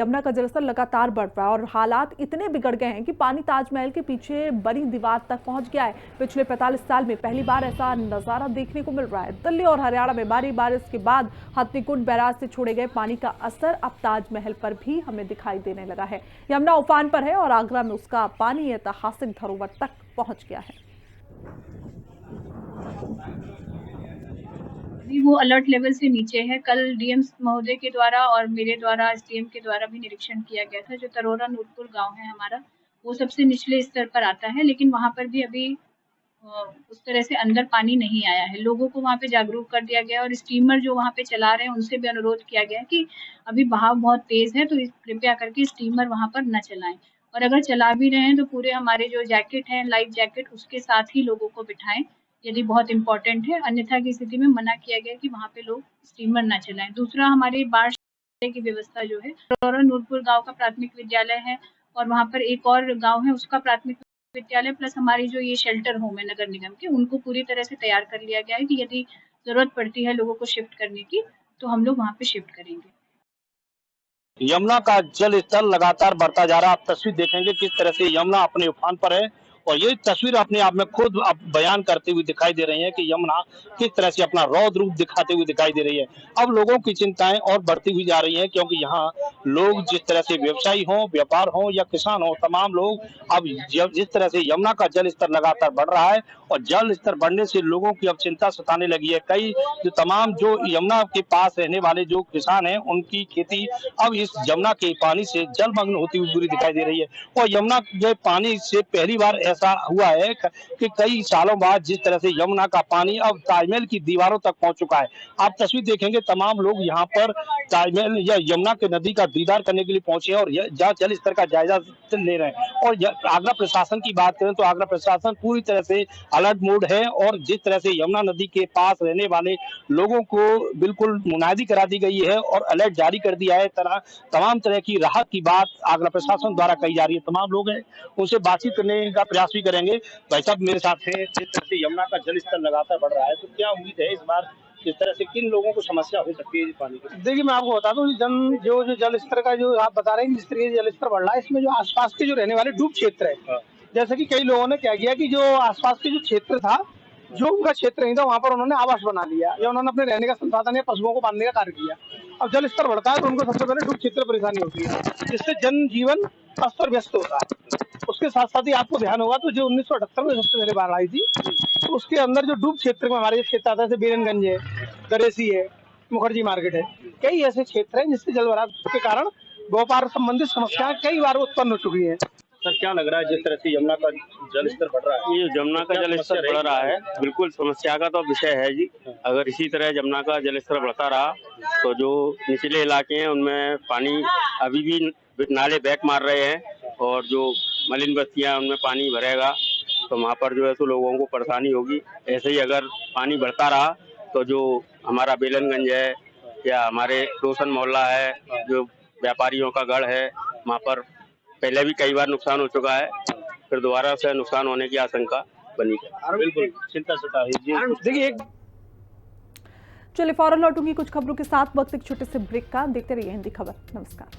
यमुना का जलस्तर लगातार बढ़ रहा है और हालात इतने बिगड़ गए हैं कि पानी ताजमहल के पीछे बनी दीवार तक पहुंच गया है। पिछले 45 साल में पहली बार ऐसा नजारा देखने को मिल रहा है। दिल्ली और हरियाणा में भारी बारिश के बाद हथनीकुंड बैराज से छोड़े गए पानी का असर अब ताजमहल पर भी हमें दिखाई देने लगा है। यमुना उफान पर है और आगरा में उसका पानी ऐतिहासिक धरोहर तक पहुंच गया है। वो अलर्ट लेवल से नीचे है। कल डीएम महोदय के द्वारा और मेरे द्वारा एसडीएम के द्वारा भी निरीक्षण किया गया था। जो तरोरा नूरपुर गांव है हमारा, वो सबसे निचले स्तर पर आता है, लेकिन वहां पर भी अभी उस तरह से अंदर पानी नहीं आया है। लोगों को वहां पे जागरूक कर दिया गया और स्टीमर जो वहां पे चला रहे हैं उनसे भी अनुरोध किया गया कि अभी बहाव बहुत तेज है, तो कृपया करके स्टीमर वहां पर न चलाएं। और अगर चला भी रहे हैं तो पूरे हमारे जो जैकेट है, लाइफ जैकेट, उसके साथ ही लोगों को बिठाएं यदि बहुत इंपॉर्टेंट है। अन्यथा की स्थिति में मना किया गया कि वहां पे लोग स्टीमर न चलाएं। दूसरा, हमारी बाढ़ की व्यवस्था जो है, तरोरा नूरपुर गांव का प्राथमिक विद्यालय है और वहां पर एक और गांव है, उसका प्राथमिक विद्यालय प्लस हमारी जो ये शेल्टर होम है नगर निगम के, उनको पूरी तरह से तैयार कर लिया गया है कि यदि जरूरत पड़ती है लोगों को शिफ्ट करने की, तो हम लोग वहां पे शिफ्ट करेंगे। यमुना का जल स्तर लगातार बढ़ता जा रहा है। आप तस्वीर देखेंगे किस तरह से यमुना अपने उफान पर है और ये तस्वीर अपने आप में खुद अब बयान करते हुए दिखाई दे रही है कि यमुना किस तरह से अपना रौद्र रूप दिखाते हुए दिखाई दे रही है। अब लोगों की चिंताएं और बढ़ती हुई जा रही हैं, क्योंकि यहाँ लोग जिस तरह से व्यवसायी हो, व्यापार हो या किसान हो, तमाम लोग अब जिस तरह से यमुना का जल स्तर लगातार बढ़ रहा है और जल स्तर बढ़ने से लोगों की अब चिंता सताने लगी है। कई जो यमुना के पास रहने वाले जो किसान हैं, उनकी खेती अब इस यमुना के पानी से जलमग्न होती हुई पूरी दिखाई दे रही है। और यमुना के पानी से पहली बार ऐसा हुआ है कि कई सालों बाद जिस तरह से यमुना का पानी अब ताजमहल की दीवारों तक पहुंच चुका है। आप तस्वीर देखेंगे, तमाम लोग यहाँ पर ताजमहल या यमुना के नदी का दीदार करने के लिए पहुंचे और जल स्तर का जायजा ले रहे हैं। और आगरा प्रशासन की बात करें तो आगरा प्रशासन पूरी तरह से अलर्ट मोड है और जिस तरह से यमुना नदी के पास रहने वाले लोगों को बिल्कुल मुनादी करा दी गई है और अलर्ट जारी कर दिया है। तमाम तरह की राहत की बात आगरा प्रशासन द्वारा कही जा रही है। तमाम लोग हैं, उनसे बातचीत करने का प्रयास भी करेंगे। भाई साहब मेरे साथ हैं। जिस तरह से यमुना का जल स्तर लगातार बढ़ रहा है, तो क्या उम्मीद है इस बार किस तरह से किन लोगों को समस्या हो सकती है पानी की? देखिए, मैं आपको बता दूं, जो जल स्तर का जो आप बता रहे हैं, जिस तरीके से जल स्तर बढ़ रहा है, इसमें जो आसपास के जो रहने वाले डूब क्षेत्र है, जैसे कि कई लोगों ने क्या किया कि जो आसपास के जो क्षेत्र था, जो उनका क्षेत्र नहीं था, वहां पर उन्होंने आवास बना लिया या उन्होंने अपने रहने का संसाधन या पशुओं को बांधने का कार्य किया। अब जल स्तर बढ़ता है तो उनको सबसे पहले डूब क्षेत्र परेशानी होती है, जिससे जनजीवन अस्त व्यस्त होता है। उसके साथ साथ ही आपको ध्यान होगा तो जो 1978 में सबसे पहले बाढ़ आई थी, तो उसके अंदर जो डूब क्षेत्र में हमारे क्षेत्र आता है, जैसे बीरनगंज है, दरेसी है, मुखर्जी मार्केट है, कई ऐसे क्षेत्र हैं जिससे जल भराव के कारण व्यापार संबंधित समस्याएं कई बार उत्पन्न हो चुकी है। सर क्या लग रहा है जिस तरह से यमुना का जल स्तर बढ़ रहा है? ये यमुना का जल स्तर बढ़ रहा है, बिल्कुल समस्या का तो विषय है जी। अगर इसी तरह यमुना का जल स्तर बढ़ता रहा तो जो निचले इलाके हैं उनमें पानी अभी भी नाले बैक मार रहे हैं और जो मलिन बस्तियां उनमें पानी भरेगा तो वहाँ पर जो है तो लोगों को परेशानी होगी। ऐसे ही अगर पानी बढ़ता रहा तो जो हमारा बेलनगंज है या हमारे रोशन मोहल्ला है, जो व्यापारियों का गढ़ है, वहाँ पर पहले भी कई बार नुकसान हो चुका है, फिर दोबारा से नुकसान होने की आशंका बनी है। बिल्कुल चिंता सता है। देखिए, चलिए फौरन लौटूंगी कुछ खबरों के साथ। वक्त एक छोटे से ब्रेक का। देखते रहिए हिंदी खबर। नमस्कार।